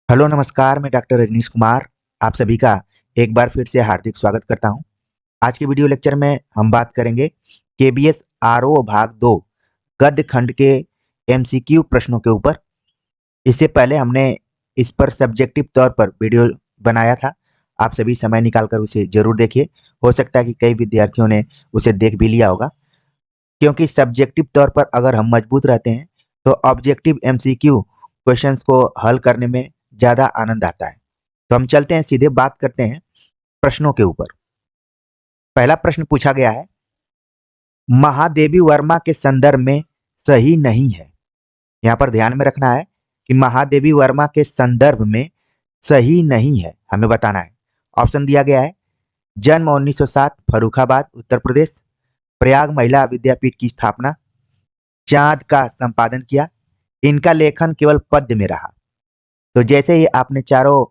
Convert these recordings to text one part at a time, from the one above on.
Hello नमस्कार, मैं doctor Rajneesh Kumar आप सभी का एक बार फिर से हार्दिक स्वागत करता हूं। आज के वीडियो लेक्चर में हम बात करेंगे केबीएस आरओ भाग 2 गद्य खंड के एमसीक्यू प्रश्नों के ऊपर। इससे पहले हमने इस पर सब्जेक्टिव तौर पर वीडियो बनाया था। आप सभी समय निकालकर उसे जरूर देखिए। हो सकता है कि कई विद्यार्थियों ने उसे देख भी लिया होगा, क्योंकि सब्जेक्टिव तौर पर अगर हम मजबूत रहते हैं तो ऑब्जेक्टिव एमसीक्यू क्वेश्चंस को हल करने में ज़्यादा आनंद आता है। तो हम चलते हैं, सीधे बात करते हैं प्रश्नों के ऊपर। पहला प्रश्न पूछा गया है, महादेवी वर्मा के संदर्भ में सही नहीं है। यहाँ पर ध्यान में रखना है कि महादेवी वर्मा के संदर्भ में सही नहीं है, हमें बताना है। ऑप्शन दिया गया है, जन्म 1907 फर्रुखाबाद उत्तर प्रदेश, प्रयाग महिला विद्यापीठ की स्थापना, चांद का संपादन किया, इनका लेखन केवल पद्य में रहा। तो जैसे ही आपने चारों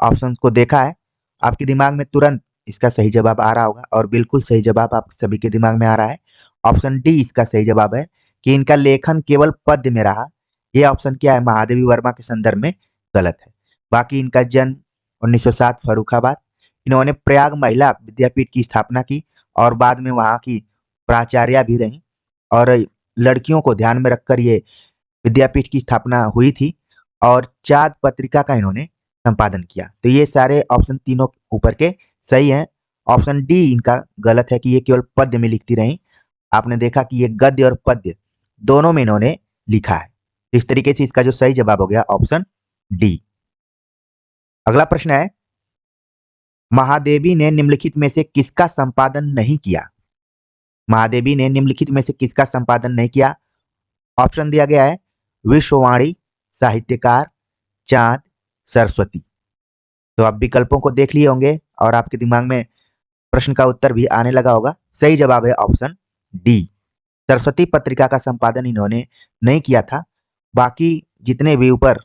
ऑप्शंस को देखा है, आपके दिमाग में तुरंत इसका सही जवाब आ रहा होगा, और बिल्कुल सही जवाब आप सभी के दिमाग में आ रहा है। ऑप्शन डी इसका सही जवाब है कि इनका लेखन केवल पद्य में रहा। ये ऑप्शन क्या है, महादेवी वर्मा के संदर्भ में गलत है। बाकी इनका जन्म 1907 फर्रुखाबाद, इन्होंने प्रयाग महिला विद्यापीठ की स्थापना की और बाद में वहाँ की प्राचार्य भी रही, और लड़कियों को ध्यान में रखकर ये विद्यापीठ की स्थापना हुई थी, और चाँद पत्रिका का इन्होंने संपादन किया। तो ये सारे ऑप्शन तीनों ऊपर के सही हैं। ऑप्शन डी इनका गलत है कि ये केवल पद्य में लिखती रहीं। आपने देखा कि ये गद्य और पद्य दोनों में इन्होंने लिखा है। इस तरीके से इसका जो सही जवाब हो गया ऑप्शन डी। अगला प्रश्न है, महादेवी ने निम्नलिखित में से किसका संपादन नहीं किया। महादेवी ने निम्नलिखित में से किसका संपादन नहीं किया। ऑप्शन दिया गया है, विश्ववाणी, साहित्यकार, चांद, सरस्वती। तो आप विकल्पों को देख लिए होंगे और आपके दिमाग में प्रश्न का उत्तर भी आने लगा होगा। सही जवाब है ऑप्शन डी, सरस्वती पत्रिका का संपादन इन्होंने नहीं किया था। बाकी जितने भी ऊपर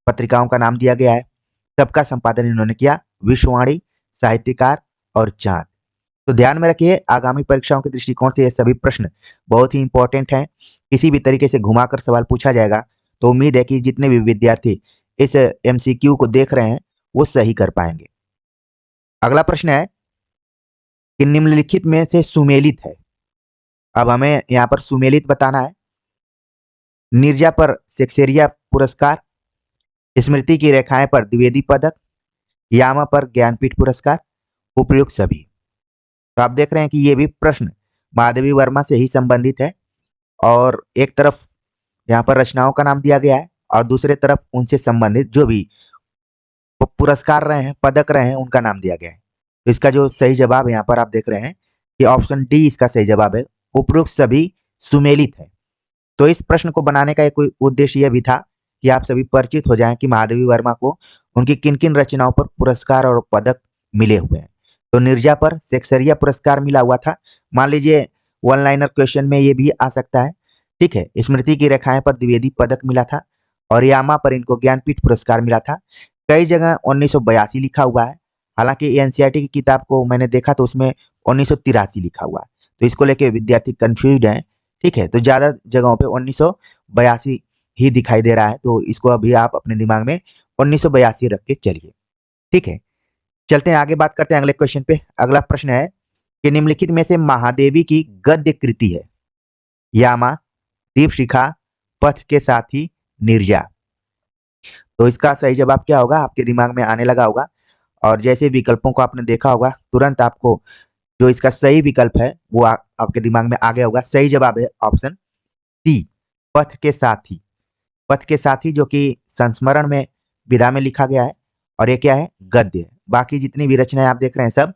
पत्रिकाओं का नाम दिया गया है, सबका संपादन इन्होंने किया, विश्ववाणी, साहित्यकार और चांद। तो ध्यान में रखिए, आगामी परीक्षाओं के दृष्टिकोण से ये सभी प्रश्न बहुत ही इंपॉर्टेंट हैं। किसी भी तरीके से घुमाकर सवाल पूछा जाएगा तो उम्मीद है कि जितने भी विद्यार्थी इस एमसीक्यू को देख रहे हैं वो सही कर पाएंगे। अगला प्रश्न है कि निम्नलिखित में से सुमेलित है। अब हमें यहाँ पर सुमेलित बताना है। नीरजा पर शेक्सपियर पुरस्कार, स्मृति की रेखाएं पर द्विवेदी पदक, यामा पर ज्ञानपीठ पुरस्कार, उपयुक्त सभी। तो आप देख रहे हैं कि ये भी प्रश्न महादेवी वर्मा से ही संबंधित है, और एक तरफ यहाँ पर रचनाओं का नाम दिया गया है और दूसरे तरफ उनसे संबंधित जो भी पुरस्कार रहे हैं, पदक रहे हैं, उनका नाम दिया गया है। तो इसका जो सही जवाब यहाँ पर आप देख रहे हैं कि ऑप्शन डी इसका सही जवाब है, उपयुक्त सभी सुमेलित है। तो इस प्रश्न को बनाने का एक उद्देश्य यह भी था कि आप सभी परिचित हो जाएं कि महादेवी वर्मा को उनकी किन किन रचनाओं पर पुरस्कार और पदक मिले हुए हैं। तो नीरजा पर शेक्सपियर पुरस्कार मिला हुआ था, मान लीजिए वन लाइनर क्वेश्चन में ये भी आ सकता है, ठीक है। स्मृति की रेखाएं पर द्विवेदी पदक मिला था, और यामा पर इनको ज्ञानपीठ पुरस्कार मिला था। कई जगह 1982 लिखा हुआ है, हालांकि एनसीईआरटी की किताब को मैंने देखा तो उसमें 1983 लिखा हुआ है। तो इसको लेके विद्यार्थी कंफ्यूज हैं, ठीक है। तो ज्यादा जगहों पे 1982 ही दिखाई दे रहा है, तो इसको अभी आप अपने दिमाग में 1982 रख के चलिए, ठीक है। चलते हैं आगे, बात करते हैं अगले क्वेश्चन पे। अगला प्रश्न है कि निम्नलिखित में से महादेवी की गद्य कृति है। यामा, दीपशिखा, पथ के साथी, नीरजा। तो इसका सही जवाब क्या होगा, आपके दिमाग में आने लगा होगा, और जैसे विकल्पों को आपने देखा होगा तुरंत आपको जो इसका सही विकल्प है वो आपके दिमाग में आ गया होगा। सही जवाब है ऑप्शन सी, पथ के साथी। पथ के साथी जो कि संस्मरण में विधा में लिखा गया है, और ये क्या है, गद्य है। बाकी जितनी भी रचनाएं आप देख रहे हैं सब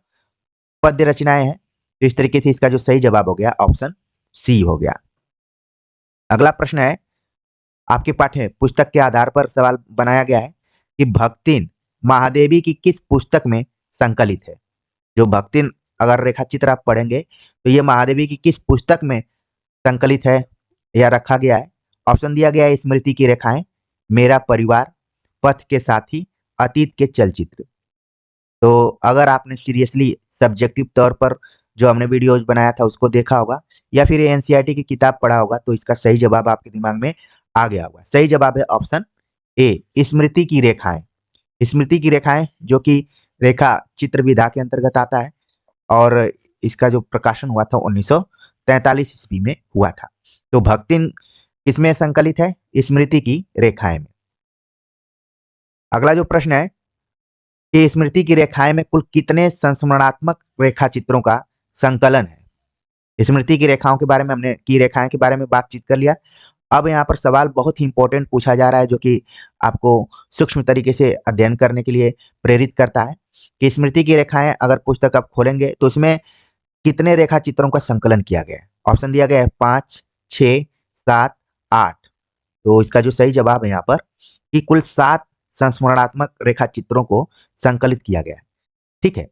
पद्य रचनाएं हैं। तो इस तरीके से इसका जो सही जवाब हो गया ऑप्शन सी हो गया। अगला प्रश्न है, आपके पाठ्य पुस्तक के आधार पर सवाल बनाया गया है कि भक्तिन महादेवी की किस पुस्तक में संकलित है। जो भक्तिन अगर रेखा चित्र आप पढ़ेंगे तो ये महादेवी की किस पुस्तक में संकलित है या रखा गया है। ऑप्शन दिया गया है, स्मृति की रेखाएं, मेरा परिवार, पथ के साथी, अतीत के चलचित्र। तो अगर आपने सीरियसली सब्जेक्टिव तौर पर जो हमने वीडियोज बनाया था उसको देखा होगा, या फिर एनसीईआरटी की किताब पढ़ा होगा, तो इसका सही जवाब आपके दिमाग में आ गया होगा। सही जवाब है ऑप्शन ए, स्मृति की रेखाएं। स्मृति की रेखाएं जो कि रेखा चित्र विधा के अंतर्गत आता है और इसका जो प्रकाशन हुआ था 1943 ईस्वी में हुआ था। तो भक्तिन किसमें संकलित है? स्मृति की रेखाएं में। अगला जो प्रश्न है कि स्मृति की रेखाएं में कुल कितने संस्मरणात्मक रेखा चित्रों का संकलन है? स्मृति की रेखाओं के बारे में हमने की रेखाएं के बारे में बातचीत कर लिया। अब यहाँ पर सवाल बहुत ही इंपॉर्टेंट पूछा जा रहा है जो कि आपको सूक्ष्म तरीके से अध्ययन करने के लिए प्रेरित करता है कि स्मृति की रेखाएं अगर पुस्तक आप खोलेंगे तो इसमें कितने रेखा चित्रों का संकलन किया गया है? ऑप्शन दिया गया है 5, 6, 7, 8। तो इसका जो सही जवाब है यहाँ पर कि कुल 7 संस्मरणात्मक रेखा चित्रों को संकलित किया गया है। ठीक है।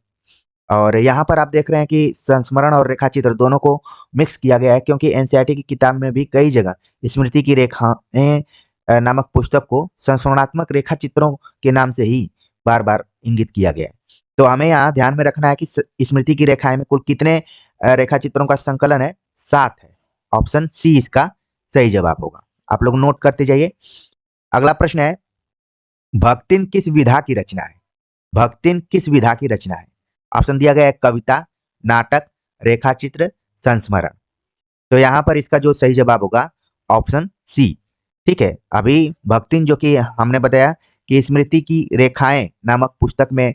और यहाँ पर आप देख रहे हैं कि संस्मरण और रेखा चित्र दोनों को मिक्स किया गया है क्योंकि एनसीईआरटी की किताब में भी कई जगह स्मृति की रेखाएं नामक पुस्तक को संस्मरणात्मक रेखा चित्रों के नाम से ही बार बार इंगित किया गया है। तो हमें यहाँ ध्यान में रखना है कि स्मृति की रेखाएं में कुल कितने रेखा चित्रों का संकलन है? 7 है। ऑप्शन सी इसका सही जवाब होगा। आप लोग नोट करते जाइए। अगला प्रश्न है भक्तिन किस विधा की रचना है? भक्तिन किस विधा की रचना है? ऑप्शन दिया गया है कविता, नाटक, रेखाचित्र, संस्मरण। तो यहाँ पर इसका जो सही जवाब होगा ऑप्शन सी। ठीक है। अभी भक्तिन जो कि हमने बताया कि स्मृति की रेखाएं नामक पुस्तक में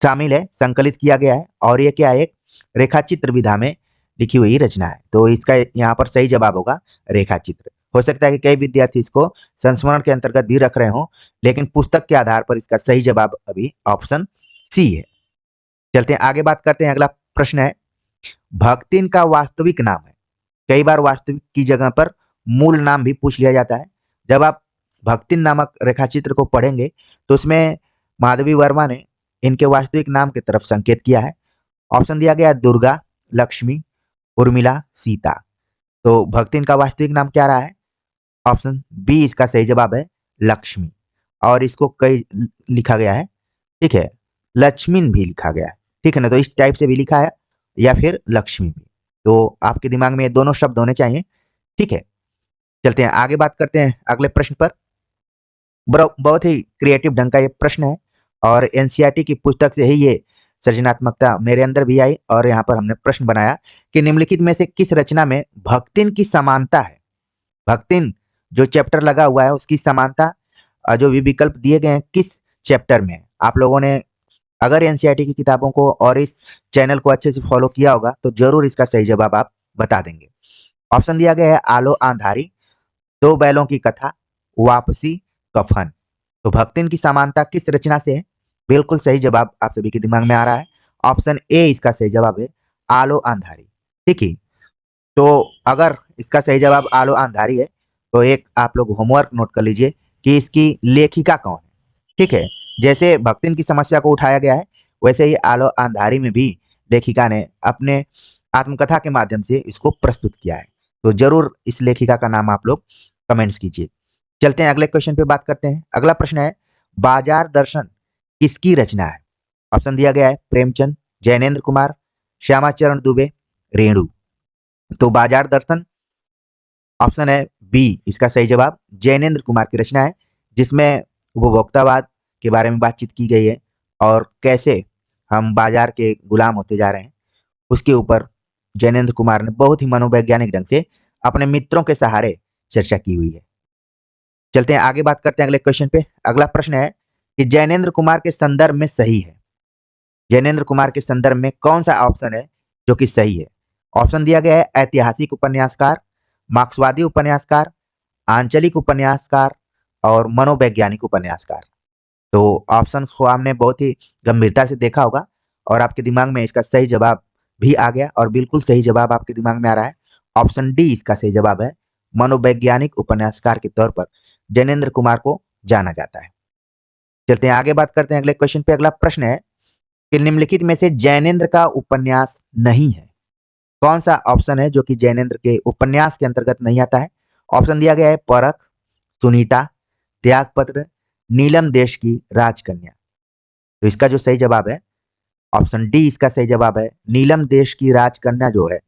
शामिल है, संकलित किया गया है और ये क्या है? एक रेखाचित्र विधा में लिखी हुई रचना है। तो इसका यहाँ पर सही जवाब होगा रेखाचित्र। हो सकता है कि कई विद्यार्थी इसको संस्मरण के अंतर्गत भी रख रहे हो, लेकिन पुस्तक के आधार पर इसका सही जवाब अभी ऑप्शन सी है। चलते हैं आगे, बात करते हैं। अगला प्रश्न है भक्तिन का वास्तविक नाम है? कई बार वास्तविक की जगह पर मूल नाम भी पूछ लिया जाता है। जब आप भक्तिन नामक रेखाचित्र को पढ़ेंगे तो उसमें माधवी वर्मा ने इनके वास्तविक नाम की तरफ संकेत किया है। ऑप्शन दिया गया दुर्गा, लक्ष्मी, उर्मिला, सीता। तो भक्तिन का वास्तविक नाम क्या रहा है? ऑप्शन बी इसका सही जवाब है लक्ष्मी। और इसको कई लिखा गया है, ठीक है, लक्ष्मीन भी लिखा गया है। ठीक है ना, तो इस टाइप से भी लिखा है या फिर लक्ष्मी भी। तो आपके दिमाग में ये दोनों शब्द होने चाहिए। ठीक है। चलते हैं आगे, बात करते हैं अगले प्रश्न पर। बहुत ही क्रिएटिव ढंग का ये प्रश्न है और एनसीईआरटी की पुस्तक से ही ये सृजनात्मकता मेरे अंदर भी आई और यहाँ पर हमने प्रश्न बनाया कि निम्नलिखित में से किस रचना में भक्तिन की समानता है? भक्तिन जो चैप्टर लगा हुआ है उसकी समानता जो भी विकल्प दिए गए हैं किस चैप्टर में है? आप लोगों ने अगर एनसीईआरटी की किताबों को और इस चैनल को अच्छे से फॉलो किया होगा तो जरूर इसका सही जवाब आप बता देंगे। ऑप्शन दिया गया है आलो आंधारी, दो बैलों की कथा, वापसी, कफन। तो भक्तिन की समानता किस रचना से है? बिल्कुल सही जवाब आप सभी के दिमाग में आ रहा है। ऑप्शन ए इसका सही जवाब है आलो आंधारी। ठीक है। तो अगर इसका सही जवाब आलो आंधारी है तो एक आप लोग होमवर्क नोट कर लीजिए कि इसकी लेखिका कौन है। ठीक है। जैसे भक्तिन की समस्या को उठाया गया है वैसे ही आलो अंधारी में भी लेखिका ने अपने आत्मकथा के माध्यम से इसको प्रस्तुत किया है। तो जरूर इस लेखिका का नाम आप लोग कमेंट्स कीजिए। चलते हैं अगले क्वेश्चन पे बात करते हैं। अगला प्रश्न है बाजार दर्शन किसकी रचना है? ऑप्शन दिया गया है प्रेमचंद, जैनेन्द्र कुमार, श्यामाचरण दुबे, रेणु। तो बाजार दर्शन ऑप्शन है बी इसका सही जवाब जैनेन्द्र कुमार की रचना है, जिसमें उपभोक्तावाद के बारे में बातचीत की गई है और कैसे हम बाजार के गुलाम होते जा रहे हैं उसके ऊपर जैनेन्द्र कुमार ने बहुत ही मनोवैज्ञानिक ढंग से अपने मित्रों के सहारे चर्चा की हुई है। चलते हैं आगे, बात करते हैं अगले क्वेश्चन पे। अगला प्रश्न है कि जैनेन्द्र कुमार के संदर्भ में सही है? जैनेन्द्र कुमार के संदर्भ में कौन सा ऑप्शन है जो कि सही है? ऑप्शन दिया गया है ऐतिहासिक उपन्यासकार, मार्क्सवादी उपन्यासकार, आंचलिक उपन्यासकार और मनोवैज्ञानिक उपन्यासकार। तो ऑप्शंस को आपने बहुत ही गंभीरता से देखा होगा और आपके दिमाग में इसका सही जवाब भी आ गया और बिल्कुल सही जवाब आपके दिमाग में आ रहा है। ऑप्शन डी इसका सही जवाब है। मनोवैज्ञानिक उपन्यासकार के तौर पर जैनेन्द्र कुमार को जाना जाता है। चलते हैं आगे, बात करते हैं अगले क्वेश्चन पे। अगला प्रश्न है कि निम्नलिखित में से जैनेन्द्र का उपन्यास नहीं है? कौन सा ऑप्शन है जो कि जैनेन्द्र के उपन्यास के अंतर्गत नहीं आता है? ऑप्शन दिया गया है परख, सुनीता, त्यागपत्र, नीलम देश की राजकन्या। तो इसका जो सही जवाब है ऑप्शन डी इसका सही जवाब है नीलम देश की राजकन्या। जो है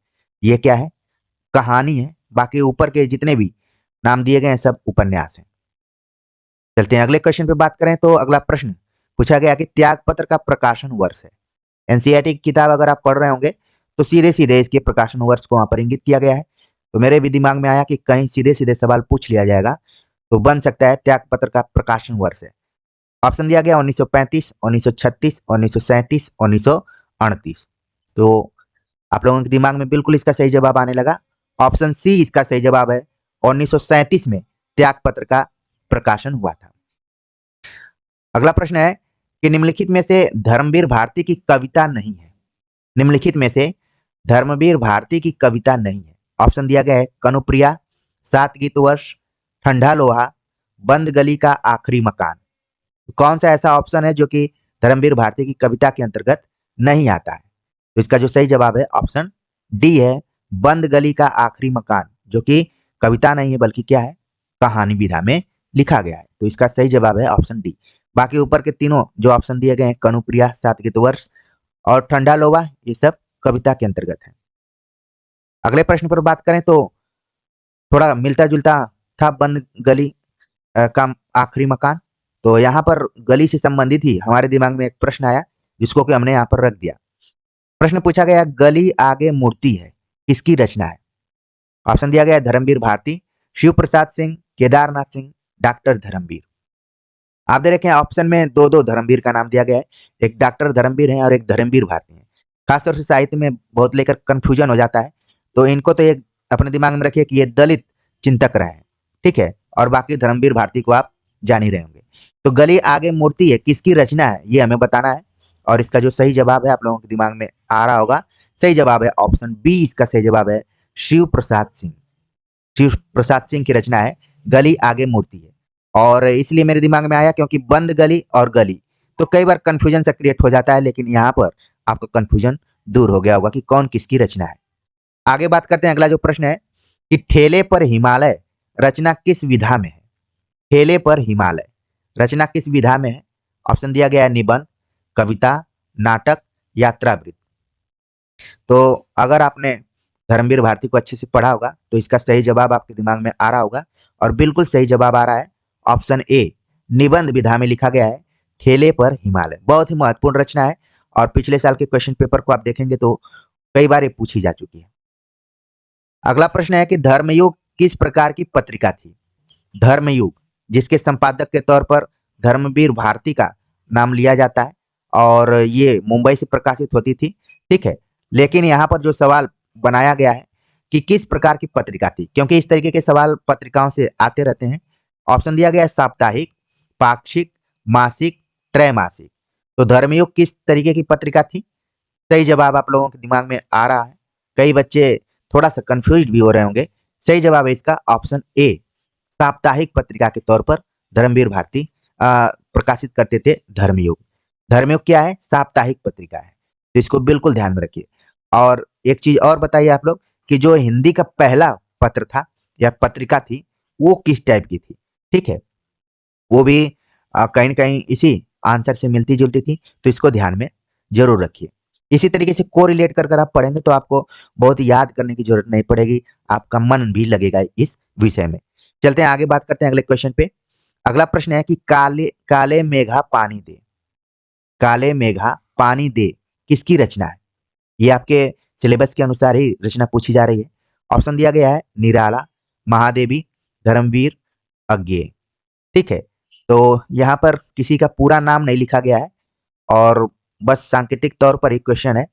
ये क्या है? कहानी है। बाकी ऊपर के जितने भी नाम दिए गए हैं सब उपन्यास हैं। चलते हैं अगले क्वेश्चन पे बात करें तो अगला प्रश्न पूछा गया कि त्यागपत्र का प्रकाशन वर्ष है। एनसीईआरटी की किताब अगर आप पढ़ रहे होंगे तो सीधे सीधे इसके प्रकाशन वर्ष को वहां पर इंगित किया गया है। तो मेरे भी दिमाग में आया कि कहीं सीधे सीधे सवाल पूछ लिया जाएगा तो बन सकता है त्यागपत्र का प्रकाशन वर्ष है। ऑप्शन दिया गया 1935, 1936, 1937, 1938। तो आप लोगों के दिमाग में बिल्कुल इसका सही जवाब आने लगा। ऑप्शन सी इसका सही जवाब है। 1937 में त्यागपत्र का प्रकाशन हुआ था। अगला प्रश्न है कि निम्नलिखित में से धर्मवीर भारती की कविता नहीं है। निम्नलिखित में से धर्मवीर भारती की कविता नहीं है। ऑप्शन दिया गया है कनुप्रिया, सात गीत वर्ष, ठंडा लोहा, बंद गली का आखिरी मकान। कौन सा ऐसा ऑप्शन है जो कि धर्मवीर भारती की कविता के अंतर्गत नहीं आता है? तो इसका जो सही जवाब है ऑप्शन डी है, बंद गली का आखिरी मकान, जो कि कविता नहीं है बल्कि क्या है, कहानी विधा में लिखा गया है। तो इसका सही जवाब है ऑप्शन डी। बाकी ऊपर के तीनों जो ऑप्शन दिए गए हैं, कनुप्रिया, सात गीत वर्ष और ठंडा लोहा, ये सब कविता के अंतर्गत है। अगले प्रश्न पर बात करें तो थोड़ा मिलता जुलता था, बंद गली का आखिरी मकान। तो यहाँ पर गली से संबंधित ही हमारे दिमाग में एक प्रश्न आया जिसको कि हमने यहाँ पर रख दिया। प्रश्न पूछा गया गली आगे मूर्ति है, किसकी रचना है? ऑप्शन दिया गया धर्मवीर भारती, शिव प्रसाद सिंह, केदारनाथ सिंह, डॉक्टर धर्मवीर। आप दे रखे हैं ऑप्शन में दो दो धर्मवीर का नाम दिया गया है, एक डॉक्टर धर्मवीर है और एक धर्मवीर भारती है। खासतौर से साहित्य में बहुत लेकर कंफ्यूजन हो जाता है, तो इनको तो एक अपने दिमाग में रखिए कि ये दलित चिंतक रहे हैं, ठीक है। और बाकी धर्मवीर भारती को आप जान ही रहे होंगे। तो गली आगे मूर्ति है किसकी रचना है, ये हमें बताना है। और इसका जो सही जवाब है आप लोगों के दिमाग में आ रहा होगा, सही जवाब है ऑप्शन बी। इसका सही जवाब है शिव प्रसाद सिंह। शिव प्रसाद सिंह की रचना है गली आगे मूर्ति है। और इसलिए मेरे दिमाग में आया क्योंकि बंद गली और गली तो कई बार कंफ्यूजन से क्रिएट हो जाता है, लेकिन यहाँ पर आपका कंफ्यूजन दूर हो गया होगा कि कौन किसकी रचना है। आगे बात करते हैं। अगला जो प्रश्न है कि ठेले पर हिमालय रचना किस विधा में है? ठेले पर हिमालय रचना किस विधा में है? ऑप्शन दिया गया है निबंध, कविता, नाटक, यात्रावृत्त। तो अगर आपने धर्मवीर भारती को अच्छे से पढ़ा होगा तो इसका सही जवाब आपके दिमाग में आ रहा होगा और बिल्कुल सही जवाब आ रहा है ऑप्शन ए, निबंध विधा में लिखा गया है ठेले पर हिमालय। बहुत ही महत्वपूर्ण रचना है और पिछले साल के क्वेश्चन पेपर को आप देखेंगे तो कई बार ये पूछी जा चुकी है। अगला प्रश्न है कि धर्मयुग किस प्रकार की पत्रिका थी? धर्मयुग जिसके संपादक के तौर पर धर्मवीर भारती का नाम लिया जाता है और ये मुंबई से प्रकाशित होती थी, ठीक है। लेकिन यहाँ पर जो सवाल बनाया गया है कि किस प्रकार की पत्रिका थी, क्योंकि इस तरीके के सवाल पत्रिकाओं से आते रहते हैं। ऑप्शन दिया गया है साप्ताहिक, पाक्षिक, मासिक, त्रैमासिक। तो धर्मयुग किस तरीके की पत्रिका थी? सही जवाब आप लोगों के दिमाग में आ रहा है। कई बच्चे थोड़ा सा कंफ्यूज भी हो रहे होंगे। सही जवाब है इसका ऑप्शन ए, साप्ताहिक पत्रिका के तौर पर धर्मवीर भारती प्रकाशित करते थे धर्मयुग। धर्मयुग क्या है? साप्ताहिक पत्रिका है, तो इसको बिल्कुल ध्यान में रखिए। और एक चीज और बताइए आप लोग कि जो हिंदी का पहला पत्र था या पत्रिका थी वो किस टाइप की थी, ठीक है। वो भी कहीं न कहीं इसी आंसर से मिलती जुलती थी, तो इसको ध्यान में जरूर रखिए। इसी तरीके से कोरिलेट कर आप पढ़ेंगे तो आपको बहुत याद करने की जरूरत नहीं पड़ेगी, आपका मन भी लगेगा इस विषय में। चलते हैं आगे, बात करते हैं अगले क्वेश्चन पे। अगला प्रश्न है कि काले काले मेघा पानी दे, काले मेघा पानी दे किसकी रचना है? ये आपके सिलेबस के अनुसार ही रचना पूछी जा रही है। ऑप्शन दिया गया है निराला, महादेवी, धर्मवीर, अज्ञेय, ठीक है। तो यहाँ पर किसी का पूरा नाम नहीं लिखा गया है और बस सांकेतिक तौर पर एक क्वेश्चन है,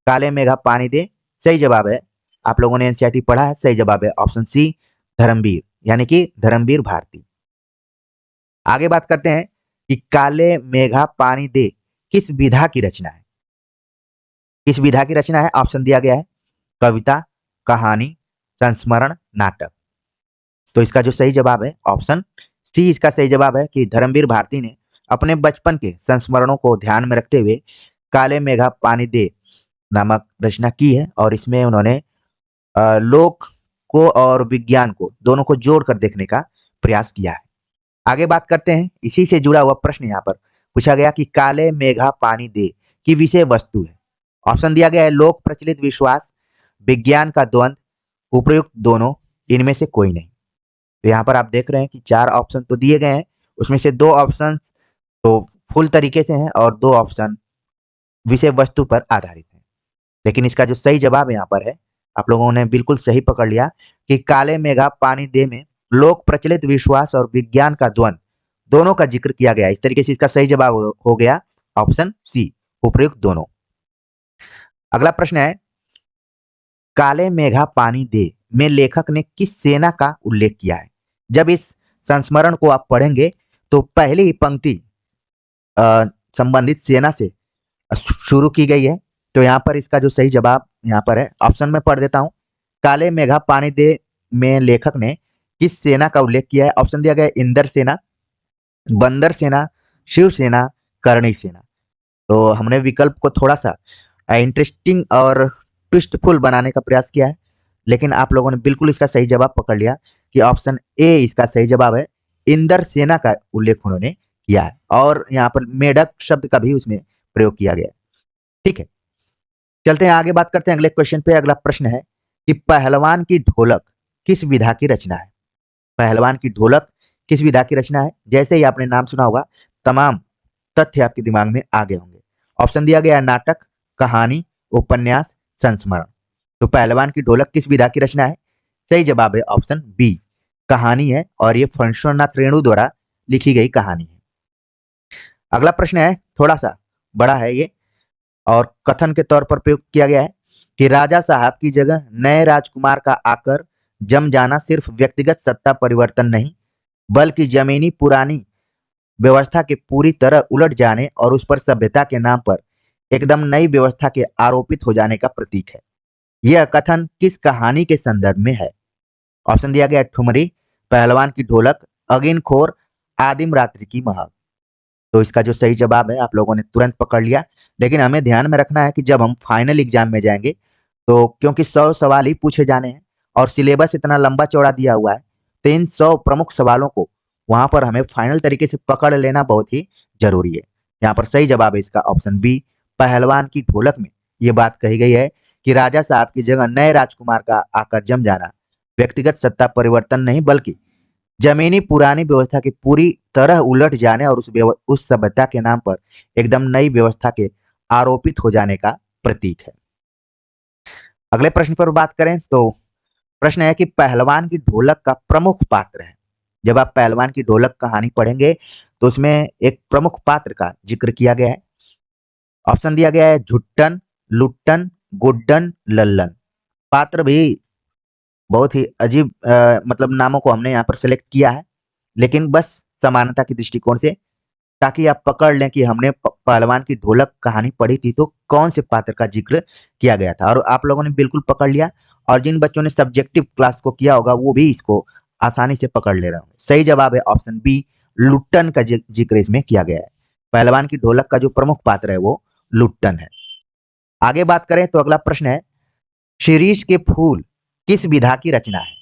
काले मेघा पानी दे। सही जवाब है, आप लोगों ने एनसीईआरटी पढ़ा है, सही जवाब है ऑप्शन सी, धर्मवीर, यानी कि धर्मवीर भारती। आगे बात करते हैं कि काले मेघा पानी दे किस विधा की रचना है? किस विधा की रचना है? ऑप्शन दिया गया है कविता, कहानी, संस्मरण, नाटक। तो इसका जो सही जवाब है ऑप्शन सी, इसका सही जवाब है कि धर्मवीर भारती ने अपने बचपन के संस्मरणों को ध्यान में रखते हुए काले मेघा पानी दे नामक रचना की है और इसमें उन्होंने लोक को और विज्ञान को दोनों को जोड़कर देखने का प्रयास किया है। आगे बात करते हैं, इसी से जुड़ा हुआ प्रश्न यहाँ पर पूछा गया कि काले मेघा पानी दे की विषय वस्तु है। ऑप्शन दिया गया है लोक प्रचलित विश्वास, विज्ञान का द्वंद, उपयुक्त दोनों, इनमें से कोई नहीं। तो यहाँ पर आप देख रहे हैं कि चार ऑप्शन तो दिए गए हैं, उसमें से 2 ऑप्शन तो फुल तरीके से हैं और 2 ऑप्शन विषय वस्तु पर आधारित हैं। लेकिन इसका जो सही जवाब यहाँ पर है, आप लोगों ने बिल्कुल सही पकड़ लिया कि काले मेघा पानी दे में लोक प्रचलित विश्वास और विज्ञान का द्वंद दोनों का जिक्र किया गया। इस तरीके से इसका सही जवाब हो गया ऑप्शन सी, उपयुक्त दोनों। अगला प्रश्न है, काले मेघा पानी दे में लेखक ने किस सेना का उल्लेख किया है? जब इस संस्मरण को आप पढ़ेंगे तो पहली ही पंक्ति संबंधित सेना से शुरू की गई है। तो यहाँ पर इसका जो सही जवाब यहाँ पर है, ऑप्शन में पढ़ देता हूँ। काले मेघा पानी दे में लेखक ने किस सेना का उल्लेख किया है? ऑप्शन दिया गया है इंद्र सेना, बंदर सेना, शिवसेना, करणी सेना। तो हमने विकल्प को थोड़ा सा इंटरेस्टिंग और ट्विस्टफुल बनाने का प्रयास किया है, लेकिन आप लोगों ने बिल्कुल इसका सही जवाब पकड़ लिया कि ऑप्शन ए इसका सही जवाब है। इंद्र सेना का उल्लेख उन्होंने किया है और यहाँ पर मेढक शब्द का भी उसमें प्रयोग किया गया है। ठीक है, चलते हैं आगे, बात करते हैं अगले क्वेश्चन पे। अगला प्रश्न है कि पहलवान की ढोलक किस विधा की रचना है? पहलवान की ढोलक किस विधा की रचना है? जैसे ही आपने नाम सुना होगा तमाम तथ्य आपके दिमाग में आ गए होंगे। ऑप्शन दिया गया है नाटक, कहानी, उपन्यास, संस्मरण। तो पहलवान की ढोलक किस विधा की रचना है? सही जवाब है ऑप्शन बी, कहानी है, और ये फणीश्वरनाथ रेणु द्वारा लिखी गई कहानी है। अगला प्रश्न है, थोड़ा सा बड़ा है ये और कथन के तौर पर प्रयोग किया गया है कि राजा साहब की जगह नए राजकुमार का आकर जम जाना सिर्फ व्यक्तिगत सत्ता परिवर्तन नहीं, बल्कि जमीनी पुरानी व्यवस्था के पूरी तरह उलट जाने और उस पर सभ्यता के नाम पर एकदम नई व्यवस्था के आरोपित हो जाने का प्रतीक है। यह कथन किस कहानी के संदर्भ में है? ऑप्शन दिया गया ठुमरी, पहलवान की ढोलक, अगिनखोर, आदिम रात्रि की महक। तो इसका जो सही जवाब है आप लोगों ने तुरंत पकड़ लिया, लेकिन हमें ध्यान में रखना है कि जब हम फाइनल एग्जाम में जाएंगे तो क्योंकि 100 सवाल ही पूछे जाने हैं और सिलेबस इतना लंबा चौड़ा दिया हुआ है, तो इन 100 प्रमुख सवालों को वहां पर हमें फाइनल तरीके से पकड़ लेना बहुत ही जरूरी है। यहाँ पर सही जवाब है इसका ऑप्शन बी, पहलवान की ढोलक में ये बात कही गई है कि राजा साहब की जगह नए राजकुमार का आकर जम जाना व्यक्तिगत सत्ता परिवर्तन नहीं, बल्कि जमीनी पुरानी व्यवस्था की पूरी तरह उलट जाने और उस सभ्यता के नाम पर एकदम नई व्यवस्था के आरोपित हो जाने का प्रतीक है। अगले प्रश्न पर बात करें तो प्रश्न है कि पहलवान की ढोलक का प्रमुख पात्र है। जब आप पहलवान की ढोलक कहानी पढ़ेंगे तो उसमें एक प्रमुख पात्र का जिक्र किया गया है। ऑप्शन दिया गया है झुट्टन, लुट्टन, गुड्डन, लल्लन। पात्र भी बहुत ही अजीब मतलब नामों को हमने यहाँ पर सिलेक्ट किया है, लेकिन बस समानता की दृष्टिकोण से, ताकि आप पकड़ लें कि हमने पहलवान की ढोलक कहानी पढ़ी थी तो कौन से पात्र का जिक्र किया गया था, और आप लोगों ने बिल्कुल पकड़ लिया। और जिन बच्चों ने सब्जेक्टिव क्लास को किया होगा वो भी इसको आसानी से पकड़ ले रहे होंगे। सही जवाब है ऑप्शन बी, लुट्टन का जिक्र इसमें किया गया है। पहलवान की ढोलक का जो प्रमुख पात्र है वो लुट्टन है। आगे बात करें तो अगला प्रश्न है, शिरीष के फूल किस विधा की रचना है?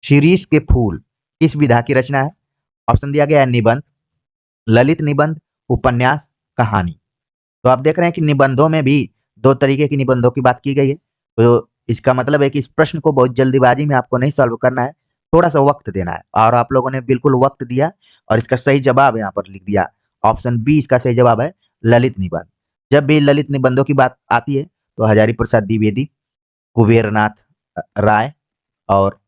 शिरीष के फूल किस विधा की रचना है? ऑप्शन दिया गया है निबंध, ललित निबंध, उपन्यास, कहानी। तो आप देख रहे हैं कि निबंधों में भी 2 तरीके की निबंधों की बात की गई है। तो इसका मतलब है कि इस प्रश्न को बहुत जल्दीबाजी में आपको नहीं सॉल्व करना है, थोड़ा सा वक्त देना है, और आप लोगों ने बिल्कुल वक्त दिया और इसका सही जवाब यहाँ पर लिख दिया। ऑप्शन बी इसका सही जवाब है, ललित निबंध। जब भी ललित निबंधों की बात आती है तो हजारी प्रसाद द्विवेदी, कुबेरनाथ राय और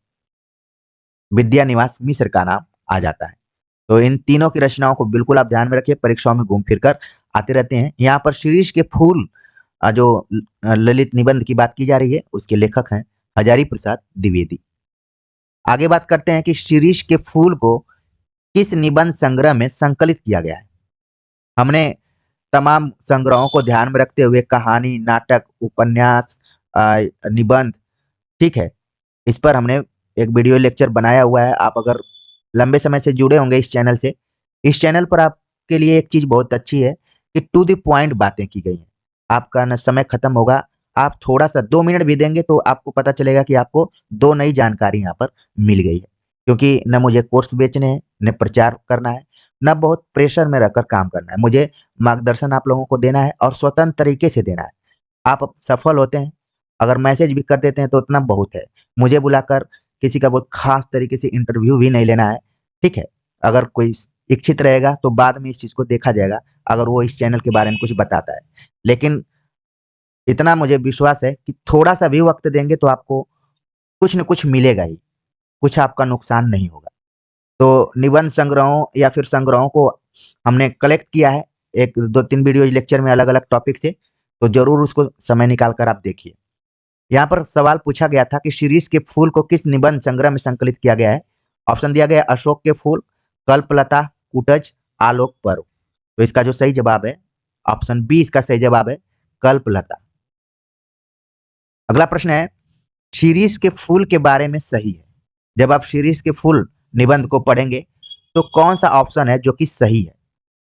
विद्या निवास मिश्र का नाम आ जाता है। तो इन तीनों की रचनाओं को बिल्कुल आप ध्यान में रखिए, परीक्षाओं में घूम फिर कर आते रहते हैं। यहाँ पर शिरीष के फूल जो ललित निबंध की बात की जा रही है उसके लेखक हैं हजारी प्रसाद द्विवेदी। आगे बात करते हैं कि शिरीष के फूल को किस निबंध संग्रह में संकलित किया गया है? हमने तमाम संग्रहों को ध्यान में रखते हुए कहानी, नाटक, उपन्यास, निबंध, ठीक है, इस पर हमने एक वीडियो लेक्चर बनाया हुआ है। आप अगर लंबे समय से जुड़े होंगे इस चैनल से, इस चैनल पर आपके लिए एक चीज बहुत अच्छी है कि टू द पॉइंट बातें की गई हैं। आपका न समय खत्म होगा, आप थोड़ा सा 2 मिनट भी देंगे तो आपको पता चलेगा कि आपको 2 नई जानकारी यहाँ पर मिल गई है। क्योंकि न मुझे कोर्स बेचने हैं, न प्रचार करना है, न बहुत प्रेशर में रहकर काम करना है। मुझे मार्गदर्शन आप लोगों को देना है और स्वतंत्र तरीके से देना है। आप सफल होते हैं, अगर मैसेज भी कर देते हैं तो उतना बहुत है। मुझे बुलाकर किसी का बहुत खास तरीके से इंटरव्यू भी नहीं लेना है, ठीक है। अगर कोई इच्छित रहेगा तो बाद में इस चीज को देखा जाएगा, अगर वो इस चैनल के बारे में कुछ बताता है। लेकिन इतना मुझे विश्वास है कि थोड़ा सा भी वक्त देंगे तो आपको कुछ न कुछ मिलेगा ही, कुछ आपका नुकसान नहीं होगा। तो निबंध संग्रहों या फिर संग्रहों को हमने कलेक्ट किया है एक दो तीन वीडियो लेक्चर में अलग अलग टॉपिक से, तो जरूर उसको समय निकाल कर आप देखिए। यहाँ पर सवाल पूछा गया था कि शीरीष के फूल को किस निबंध संग्रह में संकलित किया गया है। ऑप्शन दिया गया है अशोक के फूल, कल्पलता, कुटज, आलोक पर्व। तो इसका जो सही जवाब है ऑप्शन बी इसका सही जवाब है, कल्पलता। अगला प्रश्न है शीरीष के फूल के बारे में सही है। जब आप शीरीष के फूल निबंध को पढ़ेंगे तो कौन सा ऑप्शन है जो कि सही है।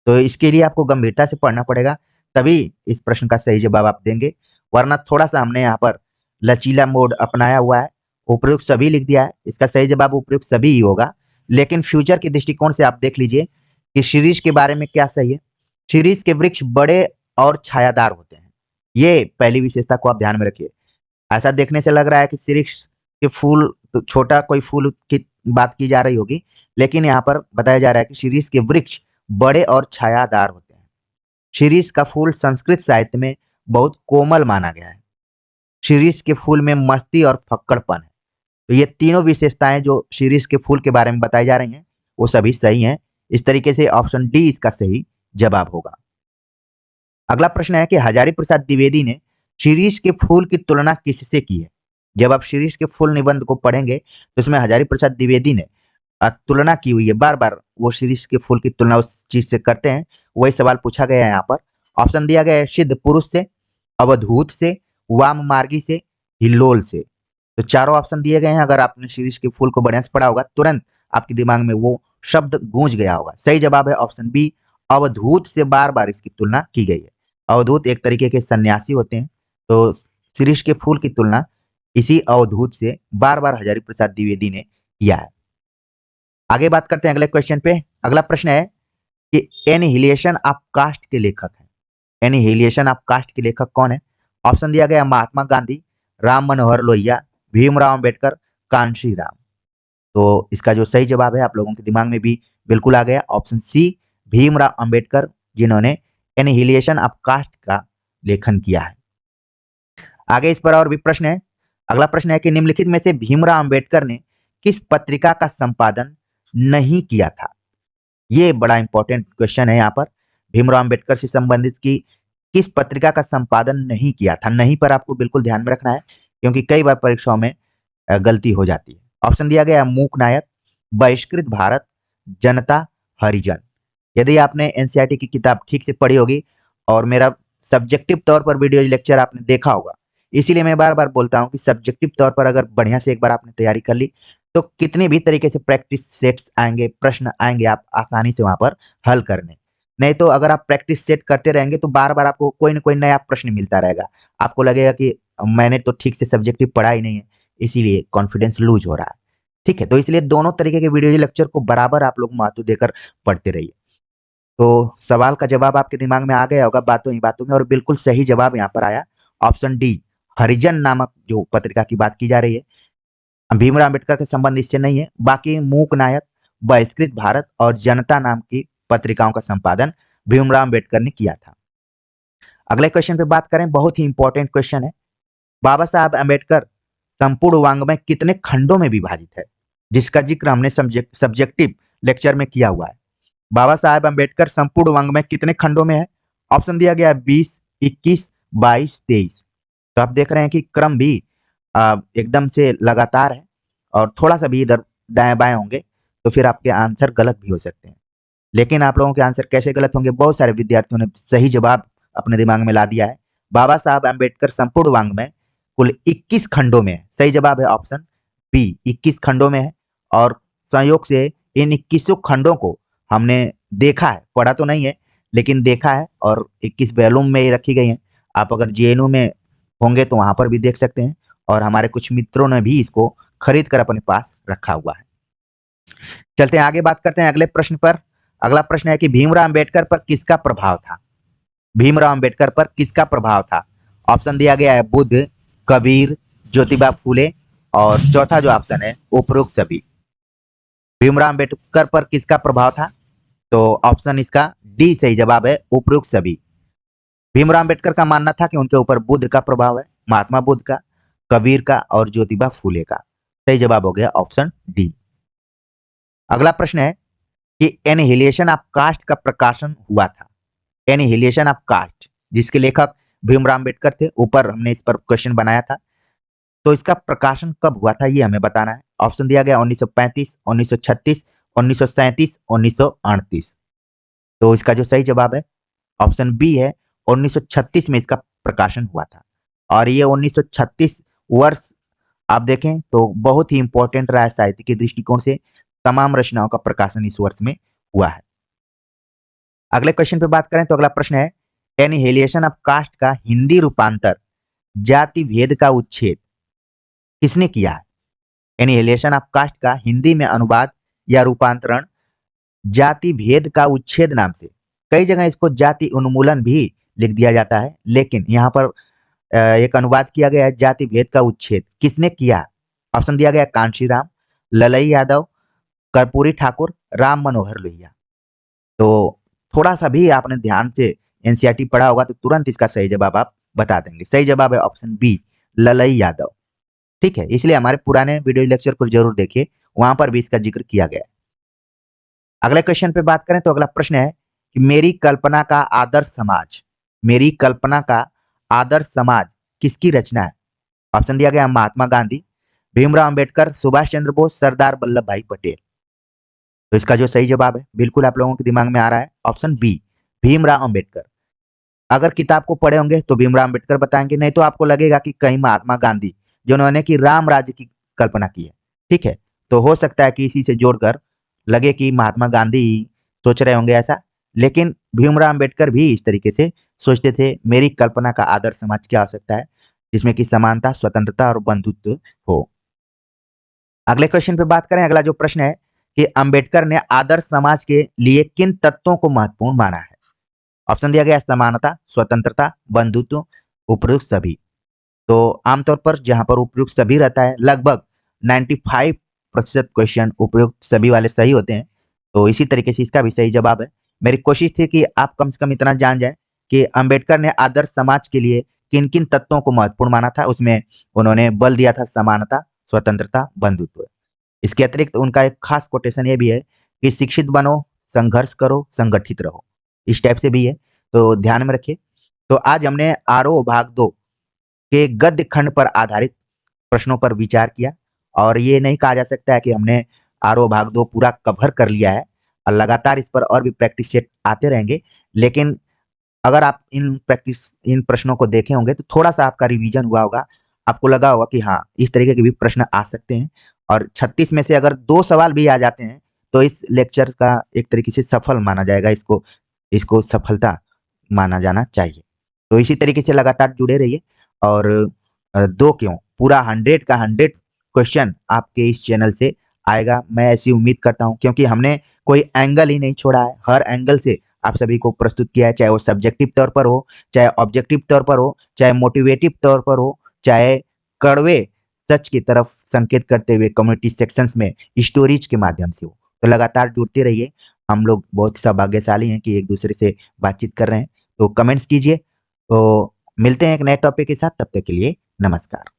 तो इसके लिए आपको गंभीरता से पढ़ना पड़ेगा, तभी इस प्रश्न का सही जवाब आप देंगे, वरना थोड़ा सा हमने यहाँ पर लचीला मोड अपनाया हुआ है, उपयुक्त सभी लिख दिया है। इसका सही जवाब उपयुक्त सभी ही होगा। लेकिन फ्यूचर के दृष्टिकोण से आप देख लीजिए कि शीरीष के बारे में क्या सही है। शीरीष के वृक्ष बड़े और छायादार होते हैं, ये पहली विशेषता को आप ध्यान में रखिए। ऐसा देखने से लग रहा है कि शीरीष के फूल तो छोटा कोई फूल की बात की जा रही होगी, लेकिन यहाँ पर बताया जा रहा है कि शीरीष के वृक्ष बड़े और छायादार होते हैं। शीरीष का फूल संस्कृत साहित्य में बहुत कोमल माना गया है। शीरीष के फूल में मस्ती और फक्कड़पन है। तो ये तीनों विशेषताएं जो शीरीष के फूल के बारे में बताई जा रही हैं वो सभी सही हैं। इस तरीके से ऑप्शन डी इसका सही जवाब होगा। अगला प्रश्न है कि हजारी प्रसाद द्विवेदी ने शीरीष के फूल की तुलना किससे की है। जब आप शीरीष के फूल निबंध को पढ़ेंगे तो इसमें हजारी प्रसाद द्विवेदी ने तुलना की हुई है, बार बार वो शीरीष के फूल की तुलना उस चीज से करते हैं, वही सवाल पूछा गया है यहाँ पर। ऑप्शन दिया गया है सिद्ध पुरुष से, अवधूत से, वाम मार्गी से, हिल्लोल से। तो चारों ऑप्शन दिए गए हैं, अगर आपने शीरीष के फूल को बढ़िया से पढ़ा होगा तुरंत आपके दिमाग में वो शब्द गूंज गया होगा। सही जवाब है ऑप्शन बी, अवधूत से बार बार इसकी तुलना की गई है। अवधूत एक तरीके के सन्यासी होते हैं, तो शीरीष के फूल की तुलना इसी अवधूत से बार बार हजारी प्रसाद द्विवेदी ने किया है। आगे बात करते हैं अगले क्वेश्चन पे। अगला प्रश्न है कि एनिहिलेशन ऑफ कास्ट के लेखक हैं। एनिहिलेशन ऑफ कास्ट के लेखक कौन है। ऑप्शन दिया गया महात्मा गांधी, राम मनोहर लोहिया, भीमराव अंबेडकर, कांशी राम। तो इसका जो सही जवाब है आप लोगों के दिमाग में भी बिल्कुल आ गया, ऑप्शन सी भीमराव अंबेडकर, जिन्होंने एनिहिलेशन ऑफ कास्ट का लेखन किया है। आगे इस पर और भी प्रश्न है। अगला प्रश्न है कि निम्नलिखित में से भीमराव अंबेडकर ने किस पत्रिका का संपादन नहीं किया था। ये बड़ा इंपॉर्टेंट क्वेश्चन है यहाँ पर। भीमराव अंबेडकर से संबंधित की किस पत्रिका का संपादन नहीं किया था। नहीं पर आपको बिल्कुल ध्यान में रखना है, क्योंकि कई बार परीक्षाओं में गलती हो जाती है। ऑप्शन दिया गया मूक नायक, बहिष्कृत भारत, जनता, हरिजन। यदि आपने एनसीईआरटी की किताब ठीक से पढ़ी होगी और मेरा सब्जेक्टिव तौर पर वीडियो लेक्चर आपने देखा होगा, इसीलिए मैं बार बार बोलता हूं कि सब्जेक्टिव तौर पर अगर बढ़िया से एक बार आपने तैयारी कर ली तो कितने भी तरीके से प्रैक्टिस सेट्स आएंगे, प्रश्न आएंगे, आप आसानी से वहां पर हल करने। नहीं तो अगर आप प्रैक्टिस सेट करते रहेंगे तो बार बार आपको कोई ना कोई नया प्रश्न मिलता रहेगा, आपको लगेगा कि मैंने तो ठीक से सब्जेक्टिव पढ़ा ही नहीं है, इसीलिए कॉन्फिडेंस लूज हो रहा है। ठीक है, तो इसलिए दोनों तरीके के वीडियो लेक्चर को बराबर आप लोग महत्व देकर पढ़ते रहिए। तो सवाल का जवाब आपके दिमाग में आ गया होगा बातों ही बातों में, और बिल्कुल सही जवाब यहाँ पर आया, ऑप्शन डी हरिजन नामक जो पत्रिका की बात की जा रही है। भीमराव अंबेडकर के संबंध इससे नहीं है। बाकी मूक नायक, बहिष्कृत भारत और जनता नाम की पत्रिकाओं का संपादन भीमराव अंबेडकर ने किया था। अगले क्वेश्चन पे बात करें, बहुत ही इंपॉर्टेंट क्वेश्चन है। बाबा साहब अंबेडकर संपूर्ण वाङ्मय कितने खंडों में विभाजित है, जिसका जिक्र हमने सब्जेक्टिव लेक्चर में किया हुआ है। बाबा साहेब अंबेडकर संपूर्ण वाङ्मय कितने खंडों में है। ऑप्शन दिया गया 20, 21, 22, 23। तो आप देख रहे हैं कि क्रम भी एकदम से लगातार है, और थोड़ा सा भी इधर दाएं बाएं होंगे तो फिर आपके आंसर गलत भी हो सकते हैं। लेकिन आप लोगों के आंसर कैसे गलत होंगे, बहुत सारे विद्यार्थियों ने सही जवाब अपने दिमाग में ला दिया है। बाबा साहब अंबेडकर संपूर्ण वाङ्मय कुल 21 खंडों में है। सही जवाब है ऑप्शन बी, 21 खंडों में है। और संयोग से इन 21 खंडों को हमने देखा है, पढ़ा तो नहीं है लेकिन देखा है, और 21 वॉल्यूम में रखी गई हैं। आप अगर जेएनयू में होंगे तो वहां पर भी देख सकते हैं, और हमारे कुछ मित्रों ने भी इसको खरीद कर अपने पास रखा हुआ है। चलते हैं आगे, बात करते हैं अगले प्रश्न पर। अगला प्रश्न है कि भीमराव अंबेडकर पर किसका प्रभाव था। भीमराव अंबेडकर पर किसका प्रभाव था। ऑप्शन दिया गया है बुद्ध, कबीर, ज्योतिबा फूले, और चौथा जो ऑप्शन है उपरोक्त सभी। भीमराव अंबेडकर पर किसका प्रभाव था। तो ऑप्शन इसका डी सही जवाब है, उपयुक्त सभी। भीमराव अंबेडकर का मानना था कि उनके ऊपर बुद्ध का प्रभाव है, महात्मा बुद्ध का, कबीर का और ज्योतिबा फूले का। सही जवाब हो गया ऑप्शन डी। अगला प्रश्न है कि एनिहिलेशन ऑफ कास्ट का प्रकाशन हुआ था। एनिहिलेशन ऑफ कास्ट, जिसके लेखक भीमराव अंबेडकर थे, ऊपर हमने इस पर क्वेश्चन बनाया था। तो इसका प्रकाशन कब हुआ था ये हमें बताना है। ऑप्शन दिया गया 1935, 1936, 1937, 1938। तो इसका जो सही जवाब है ऑप्शन बी है, 1936 में इसका प्रकाशन हुआ था। और ये 1936 वर्ष आप देखें तो बहुत ही इंपॉर्टेंट रहा है साहित्य के दृष्टिकोण से। तमाम रचनाओं का प्रकाशन इस वर्ष में हुआ है। अगले क्वेश्चन पे बात करें तो अगला प्रश्न है, एनिहिलेशन ऑफ कास्ट का हिंदी रूपांतर जाति भेद का उच्छेद किसने किया है? एनिहिलेशन ऑफ कास्ट का हिंदी में अनुवाद या रूपांतरण जाति भेद का उच्छेद नाम से, कई जगह इसको जाति उन्मूलन भी लिख दिया जाता है, लेकिन यहाँ पर एक अनुवाद किया गया है जाति भेद का उच्छेद। किसने किया? ऑप्शन दिया गया कांशीराम, ललई यादव, कर्पूरी ठाकुर, राम मनोहर लोहिया। तो थोड़ा सा भी आपने ध्यान से एनसीईआरटी पढ़ा होगा तो तुरंत इसका सही जवाब आप बता देंगे। सही जवाब है ऑप्शन बी, ललई यादव। ठीक है, इसलिए हमारे पुराने वीडियो लेक्चर को जरूर देखिए, वहां पर भी इसका जिक्र किया गया है। अगले क्वेश्चन पे बात करें तो अगला प्रश्न है कि मेरी कल्पना का आदर्श समाज, मेरी कल्पना का आदर्श समाज किसकी रचना है? ऑप्शन दिया गया महात्मा गांधी, भीमराव अंबेडकर, सुभाष चंद्र बोस, सरदार वल्लभ भाई पटेल। तो इसका जो सही जवाब है बिल्कुल आप लोगों के दिमाग में आ रहा है, ऑप्शन बी, भीमराव अंबेडकर। अगर किताब को पढ़े होंगे तो भीमराव अंबेडकर बताएंगे, नहीं तो आपको लगेगा कि कहीं महात्मा गांधी, जिन्होंने कि राम राज्य की कल्पना की है। ठीक है, तो हो सकता है कि इसी से जोड़कर लगे कि महात्मा गांधी सोच रहे होंगे ऐसा, लेकिन भीमराव अंबेडकर भी इस तरीके से सोचते थे। मेरी कल्पना का आदर्श समाज क्या हो सकता है, जिसमें कि समानता, स्वतंत्रता और बंधुत्व हो। अगले क्वेश्चन पे बात करें, अगला जो प्रश्न है कि अंबेडकर ने आदर्श समाज के लिए किन तत्वों को महत्वपूर्ण माना है? ऑप्शन दिया गया समानता, स्वतंत्रता, बंधुत्व, उपयुक्त सभी। तो आमतौर पर जहां पर उपयुक्त सभी रहता है, लगभग 95% क्वेश्चन उपयुक्त सभी वाले सही होते हैं। तो इसी तरीके से इसका भी सही जवाब है। मेरी कोशिश थी कि आप कम से कम इतना जान जाए कि अंबेडकर ने आदर्श समाज के लिए किन किन तत्वों को महत्वपूर्ण माना था। उसमें उन्होंने बल दिया था समानता, स्वतंत्रता, बंधुत्व। इसके अतिरिक्त उनका एक खास कोटेशन ये भी है कि शिक्षित बनो, संघर्ष करो, संगठित रहो। इस टाइप से भी है, तो ध्यान में रखिए। तो आज हमने आरओ भाग 2 के गद्य खंड पर आधारित प्रश्नों पर विचार किया, और ये नहीं कहा जा सकता है कि हमने आरओ भाग 2 पूरा कवर कर लिया है, और लगातार इस पर और भी प्रैक्टिस सेट आते रहेंगे। लेकिन अगर आप इन प्रश्नों को देखे होंगे तो थोड़ा-सा आपका रिवीजन हुआ होगा। आपको लगा होगा कि हाँ, इस तरीके के भी प्रश्न आ सकते हैं, और 36 में से अगर 2 सवाल भी आ जाते हैं, तो इस लेक्चर का एक तरीके से सफल माना जाएगा। इसको इसको सफलता माना जाना चाहिए। तो इसी तरीके से लगातार जुड़े रहिए, और 2 क्यों, पूरा 100 का 100 क्वेश्चन आपके इस चैनल से आएगा, मैं ऐसी उम्मीद करता हूँ, क्योंकि हमने कोई एंगल ही नहीं छोड़ा है। हर एंगल से आप सभी को प्रस्तुत किया है, चाहे वो सब्जेक्टिव तौर पर हो, चाहे ऑब्जेक्टिव तौर पर हो, चाहे मोटिवेटिव तौर पर हो, चाहे कड़वे सच की तरफ संकेत करते हुए कम्युनिटी सेक्शंस में स्टोरीज के माध्यम से हो। तो लगातार जुड़ते रहिए। हम लोग बहुत सौभाग्यशाली हैं कि एक दूसरे से बातचीत कर रहे हैं। तो कमेंट्स कीजिए। तो मिलते हैं एक नए टॉपिक के साथ, तब तक के लिए नमस्कार।